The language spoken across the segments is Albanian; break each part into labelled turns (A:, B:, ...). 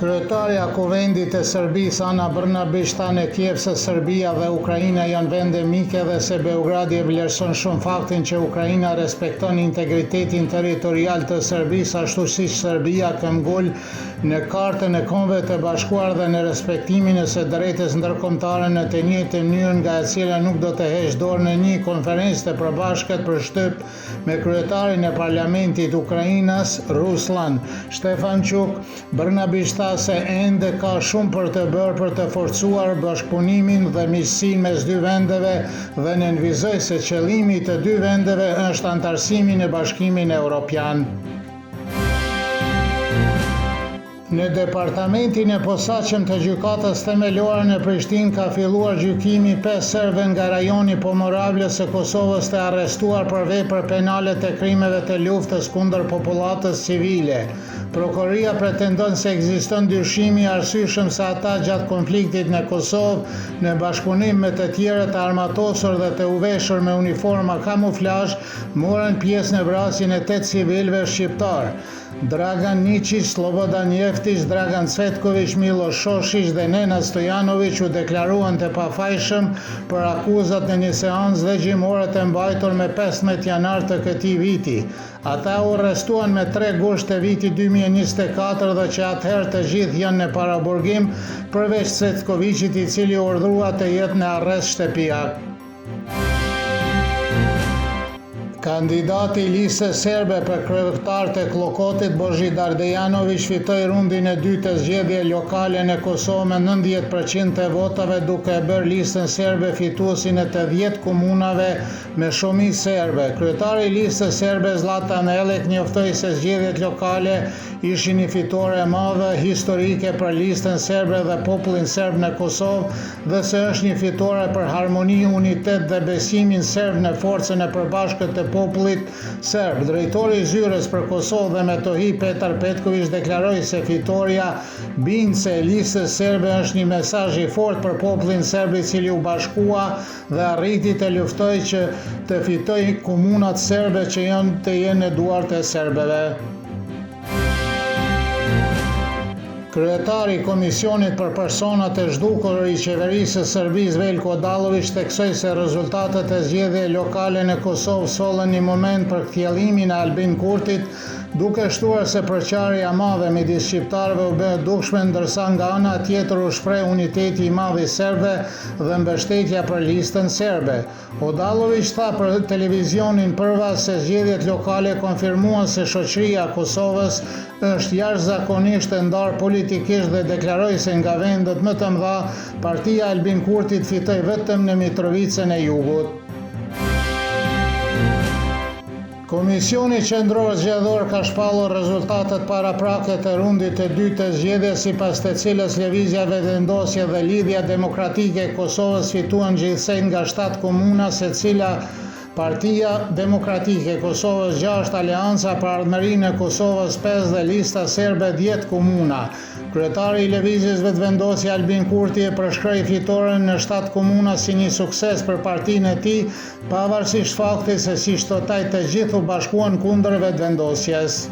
A: Kryetarja e Kuvendit të Serbisë Ana Brnabić tha në Kiev se Serbia dhe Ukraina janë vende mike dhe se Beogradi e vlerëson shumë faktin që Ukraina respekton integritetin territorial të Serbisë, ashtu siç Serbia këmbgul në Kartën e Kombeve të Bashkuara dhe në respektimin e së drejtës ndërkombëtare në të njëjtën mënyrë nga e cila nuk do të heqë dorë në një konferencë të përbashkët për shtyp me kryetarin e Parlamentit Ukrainas Ruslan Stefanchuk. Brnabić tha se ende ka shumë për të bërë për të forcuar bashkëpunimin dhe miqësinë mes dy vendeve dhe nënvizoi se qëllimi i të dy vendeve është anëtarësimi në Bashkimin Evropian. Në departamentin e posaçëm të gjykatës themelore në Prishtinë ka filluar gjykimi 5 serbëve nga rajoni Pomoravlës së Kosovës të arrestuar për vepra penale të krimeve të luftës kundër popullatës civile. Prokuroria pretendon se ekziston dyshimi i arsyeshëm se ata gjatë konfliktit në Kosovë, në bashkëpunim me të tjerët armatosur dhe të uveshur me uniforma kamuflazh, morën pjesë në vrasjen e 8 civilëve shqiptar. Dragan Ničić, Slobodan Jeftić, Dragan Cvetković, Miloš Šošić dhe Nenad Stojanović u deklaruan të pafajshëm për akuzat në një seancë dëgjimore të mbajtur me 15 janar të këtij viti. Ata u arrestuan me 3 gusht të vitit 2024 dhe që atëherë të gjithë janë në paraburgim, përveç Cvetkovićit i cili urdhërua të jetë në arrest shtëpiak. Kandidati i listës serbe për kryetar të Klokotit, Božidar Dejanović, fitoi rundin e dytë të zgjedhjeve lokale në Kosovë me 90% të votave, duke e bërë listën serbe fituesin e të 10 komunave me shumicë serbe. Kryetari i listës serbe Zlatan Elek njoftoi se zgjedhjet lokale ishin një fitore e madhe historike për listën serbe dhe popullin serb në Kosovë dhe se është një fitore për harmoni, unitet dhe besimin serb në forcën e përbashkët të popullit serb. Drejtori i zyrës për Kosovë dhe Metohi Petar Petković deklaroi se fitoria bindëse e listës serbe është një mesazh i fortë për popullin serb i cili u bashkua dhe arriti të luftoj që të fitoj komunat serbe që janë të jenë në duart e serbëve. Kryetari i Komisionit për Personat të Zhdukur i Qeverisë së Serbisë Veljko Odalović theksoi se rezultatet e zgjedhjeve lokale në Kosovë sollën një moment për kthjellimin e Albin Kurtit, duke shtuar se përqarja e madhe midis shqiptarëve u bë dukshme, ndërsa nga ana tjetër u shpreh uniteti i madh i serbëve dhe mbështetja për listën serbe. Odalović tha për televizionin Prva se zgjedhjet lokale konfirmuan se shoqëria e Kosovës është jashtëzakonisht e ndarë politikisht dhe deklaroi se nga vendet më të mëdha partia Albin Kurtit fitoi vetëm në Mitrovicën e Jugut. Komisioni Qendror Zgjedhor ka shpallur rezultatet paraprake të rundit të dytë të zgjedhjes, sipas të cilës Lëvizja Vetëvendosje dhe Lidhja Demokratike e Kosovës fituan gjithsej nga 7 komuna, secila Partia Demokratike e Kosovës 6, Aleanca për Ardhmërinë e Kosovës 5 dhe Lista Serbe 10 komuna. Kryetari i Lëvizjes Vetëvendosje Albin Kurti e përshkroi fitoren në 7 komuna si një sukses për partinë e tij, pavarësisht faktit se siç thotai të gjithë u bashkuan kundër vetëvendosjes.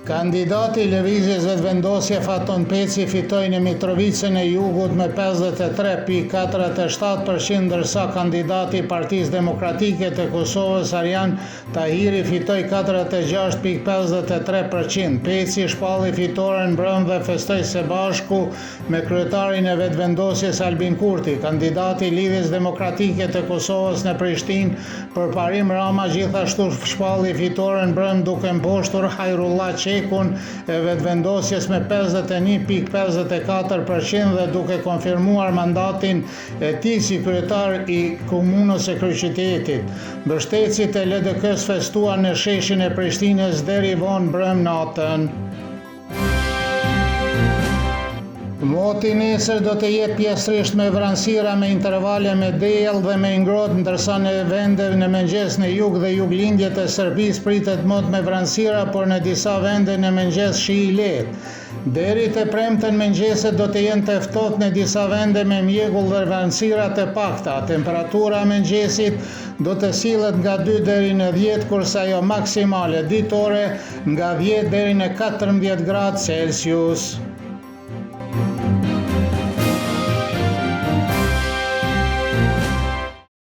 A: Kandidati i Lëvizjes Vetëvendosje Faton Peci fitoi në Mitrovicën e Jugut me 53.47%, ndërsa kandidati i Partisë Demokratike të Kosovës Arjan Tahiri fitoi 46.53%. Peci shpalli fitoren mbrëm dhe festoi së bashku me kryetarin e Vetëvendosjes Albin Kurti. Kandidati i Lidhjes Demokratike të Kosovës në Prishtinë Përparim Rama gjithashtu shpalli fitoren mbrëm duke mposhtur Hajrullah Qekun e Vetëvendosjes me 51.54% dhe duke konfirmuar mandatin e tij si kryetar i komunës së Kryeqytetit. Mbështetësit e LDK-s festuan në sheshin e Prishtinës deri vonë mbrëm natën. Moti nesër do të jetë pjesërisht me vranësira me intervale me diell dhe me ngrohtë, ndërsa në vende në mëngjes në jug dhe juglindjet e Serbisë pritet mot me vranësira, por në disa vende në mëngjes shi I lehtë. Deri te premten mëngjeset do të jenë të ftohtë në disa vende me mjegull dhe vranësira të pakta. Temperatura e mëngjesit do të sillet nga 2 deri në 10, kurse ajo maksimale ditore nga 10 deri në 14 gradë Celsius.